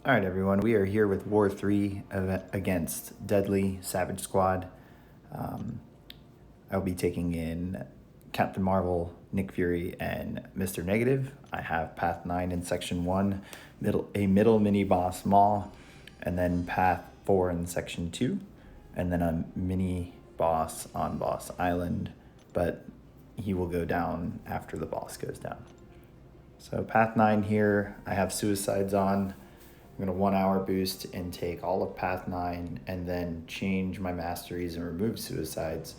All right, everyone, we are here with War 3 against Deadly Savage Squad. I'll be taking in Captain Marvel, Nick Fury, and Mr. Negative. I have Path 9 in Section 1, a middle mini-boss Maw, and then Path 4 in Section 2, and then a mini-boss on Boss Island, but he will go down after the boss goes down. So Path 9 here, I have Suicides on. I'm going to 1 hour boost and take all of Path 9 and then change my masteries and remove Suicides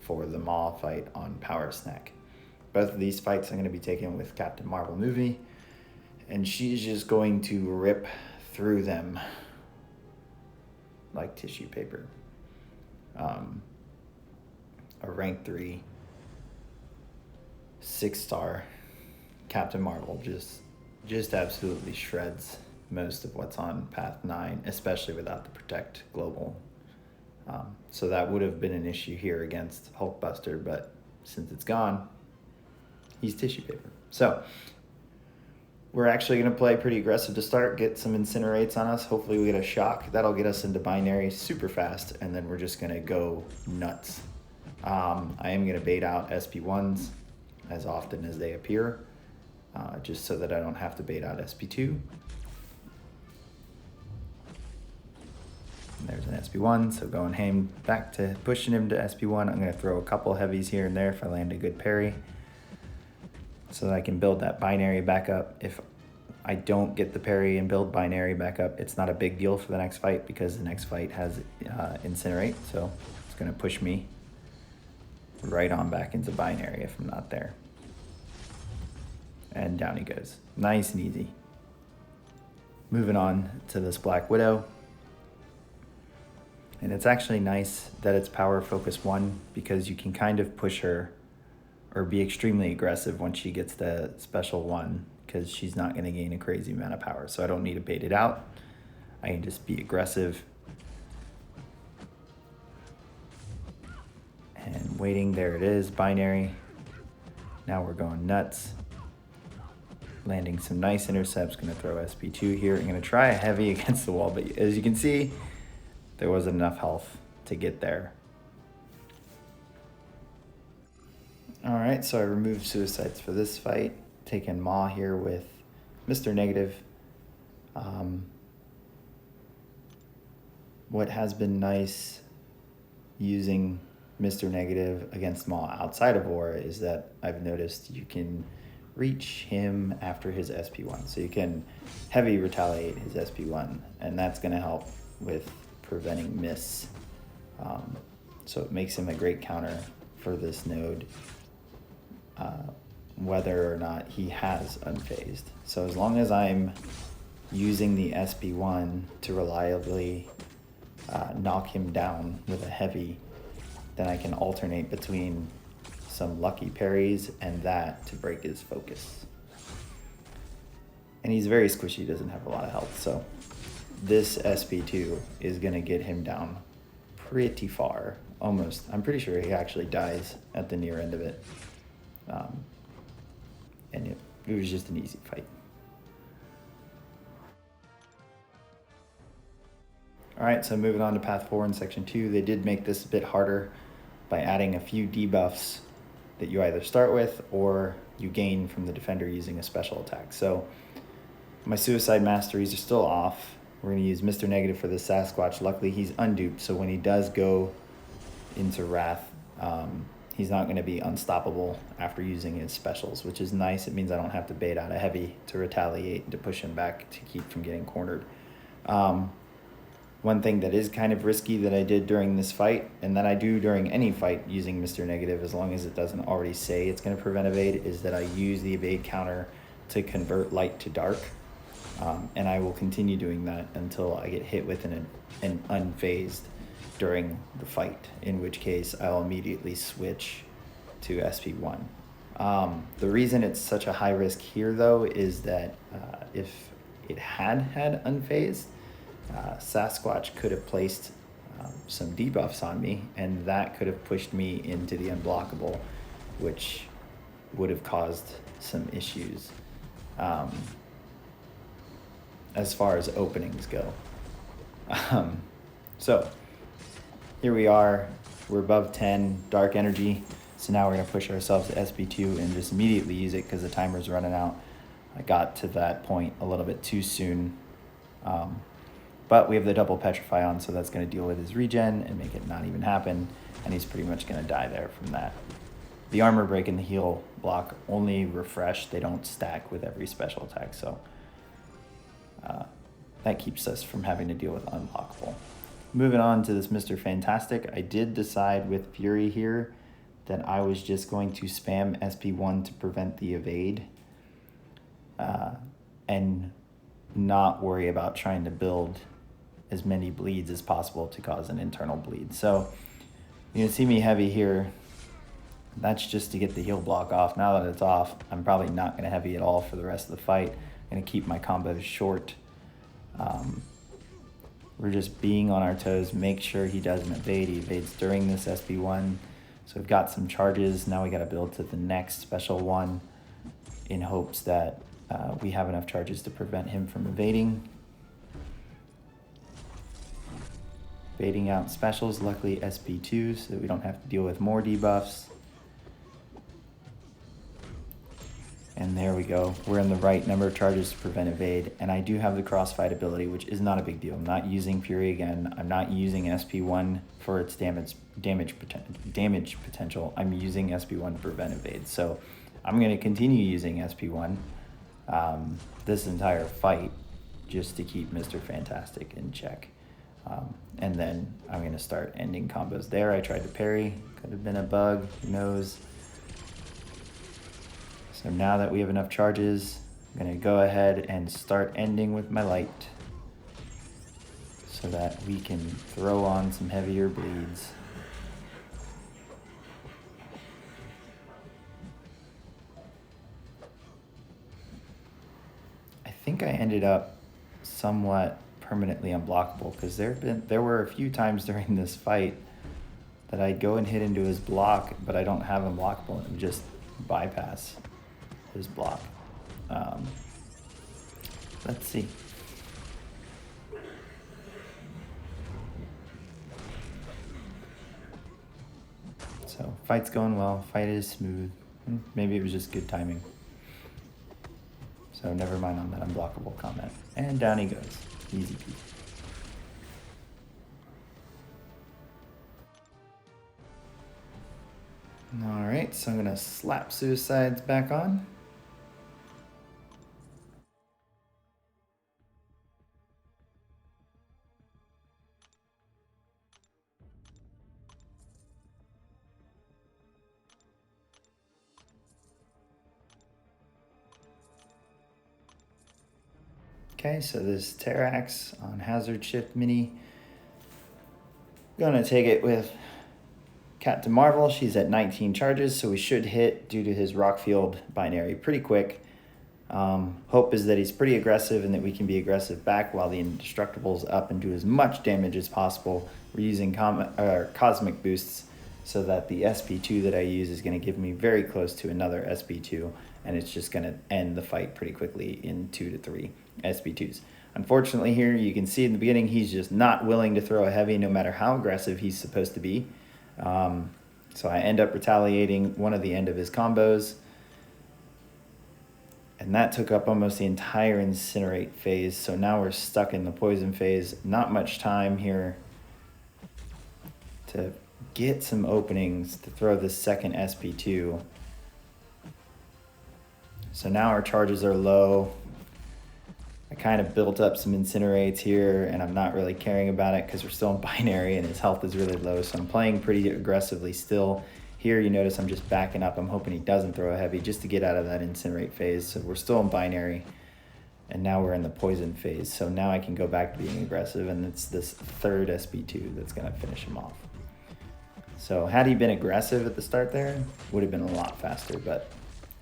for the Maw fight on Power Snack. Both of these fights I'm going to be taking with Captain Marvel movie, and she's just going to rip through them like tissue paper. A rank 3, 6-star Captain Marvel just absolutely shreds most of what's on Path 9, especially without the Protect Global. So that would have been an issue here against Hulkbuster, but since it's gone, he's tissue paper. So we're actually going to play pretty aggressive to start, get some incinerates on us. Hopefully we get a shock. That'll get us into binary super fast, and then we're just going to go nuts. I am going to bait out SP1s as often as they appear, just so that I don't have to bait out SP2. There's an SP1, so going him back to pushing him to SP1. I'm going to throw a couple heavies here and there if I land a good parry, so that I can build that binary back up. If I don't get the parry and build binary back up, it's not a big deal for the next fight, because the next fight has Incinerate, so it's going to push me right on back into binary if I'm not there. And down he goes. Nice and easy. Moving on to this Black Widow. And it's actually nice that it's power focus 1, because you can kind of push her or be extremely aggressive once she gets the special 1, because she's not going to gain a crazy amount of power. So I don't need to bait it out. I can just be aggressive. And waiting, there it is, binary. Now we're going nuts. Landing some nice intercepts, gonna throw SP2 here. I'm gonna try a heavy against the wall, but as you can see, there wasn't enough health to get there. All right, so I removed Suicides for this fight. Taking Maw here with Mr. Negative. What has been nice using Mr. Negative against Maw outside of War is that I've noticed you can reach him after his SP1. So you can heavy retaliate his SP1, and that's gonna help with preventing miss. So it makes him a great counter for this node, whether or not he has unfazed. So as long as I'm using the SP1 to reliably knock him down with a heavy, then I can alternate between some lucky parries and that to break his focus. And he's very squishy, doesn't have a lot of health, so this SP2 is gonna get him down pretty far, almost. I'm pretty sure he actually dies at the near end of it. And it was just an easy fight. All right, so moving on to Path 4 in Section 2, they did make this a bit harder by adding a few debuffs that you either start with or you gain from the defender using a special attack. So my Suicide masteries are still off. We're going to use Mr. Negative for the Sasquatch. Luckily, he's unduped, so when he does go into Wrath, he's not going to be unstoppable after using his specials, which is nice. It means I don't have to bait out a heavy to retaliate and to push him back to keep from getting cornered. One thing that is kind of risky that I did during this fight, and that I do during any fight using Mr. Negative, as long as it doesn't already say it's going to prevent evade, is that I use the evade counter to convert light to dark. And I will continue doing that until I get hit with an unfazed during the fight, in which case I'll immediately switch to SP1. The reason it's such a high risk here, though, is that if it had unfazed, Sasquatch could have placed some debuffs on me, and that could have pushed me into the unblockable, which would have caused some issues. as far as openings go. So here we are, we're above 10 dark energy. So now we're gonna push ourselves to SP2 and just immediately use it because the timer's running out. I got to that point a little bit too soon. But we have the double petrify on, so that's gonna deal with his regen and make it not even happen. And he's pretty much gonna die there from that. The armor break and the heal block only refresh, they don't stack with every special attack, so that keeps us from having to deal with unblockable. Moving on to this Mr. Fantastic, I did decide with Fury here that I was just going to spam SP1 to prevent the evade and not worry about trying to build as many bleeds as possible to cause an internal bleed. So you can see me heavy here. That's just to get the heal block off. Now that it's off, I'm probably not going to heavy at all for the rest of the fight. I'm going to keep my combos short. We're just being on our toes, make sure he doesn't evade. He evades during this SP1. So we've got some charges. Now we got to build to the next special one in hopes that we have enough charges to prevent him from evading. Baiting out specials, luckily SP2, so we don't have to deal with more debuffs. And there we go. We're in the right number of charges to prevent evade. And I do have the crossfight ability, which is not a big deal. I'm not using Fury again. I'm not using SP1 for its damage potential. I'm using SP1 to prevent evade. So I'm going to continue using SP1 this entire fight just to keep Mr. Fantastic in check. And then I'm going to start ending combos there. I tried to parry. Could have been a bug. Who knows? So now that we have enough charges, I'm going to go ahead and start ending with my light so that we can throw on some heavier bleeds. I think I ended up somewhat permanently unblockable because there were a few times during this fight that I'd go and hit into his block, but I don't have unblockable and just bypass his block. Let's see. So fight's going well, fight is smooth. Maybe it was just good timing. So never mind on that unblockable comment. And down he goes, easy peasy. All right, so I'm gonna slap Suicides back on. Okay, so this Terrax on Hazard Shift Mini. Gonna take it with Captain Marvel. She's at 19 charges, so we should hit due to his rock field binary pretty quick. Hope is that he's pretty aggressive and that we can be aggressive back while the Indestructible's up and do as much damage as possible. We're using cosmic boosts so that the SP2 that I use is going to give me very close to another SP2, and it's just going to end the fight pretty quickly in 2 to 3 SP2s. Unfortunately here, you can see in the beginning, he's just not willing to throw a heavy no matter how aggressive he's supposed to be. So I end up retaliating one of the end of his combos. And that took up almost the entire Incinerate phase. So now we're stuck in the poison phase. Not much time here to get some openings to throw this second SP2. So now our charges are low. I kind of built up some Incinerates here, and I'm not really caring about it because we're still in binary and his health is really low. So I'm playing pretty aggressively still. Here you notice I'm just backing up. I'm hoping he doesn't throw a heavy just to get out of that Incinerate phase. So we're still in binary, and now we're in the poison phase. So now I can go back to being aggressive, and it's this third SP2 that's going to finish him off. So had he been aggressive at the start there, would have been a lot faster, but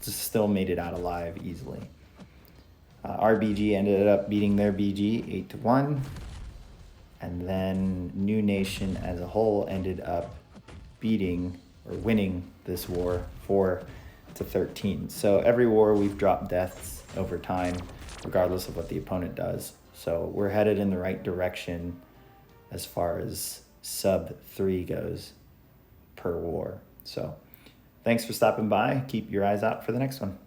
just still made it out alive easily. RBG ended up beating their BG 8-1, and then New Nation as a whole ended up beating or winning this war 4-13. So every war we've dropped deaths over time. regardless of what the opponent does. So we're headed in the right direction as far as sub 3 goes per war. So thanks for stopping by. Keep your eyes out for the next one.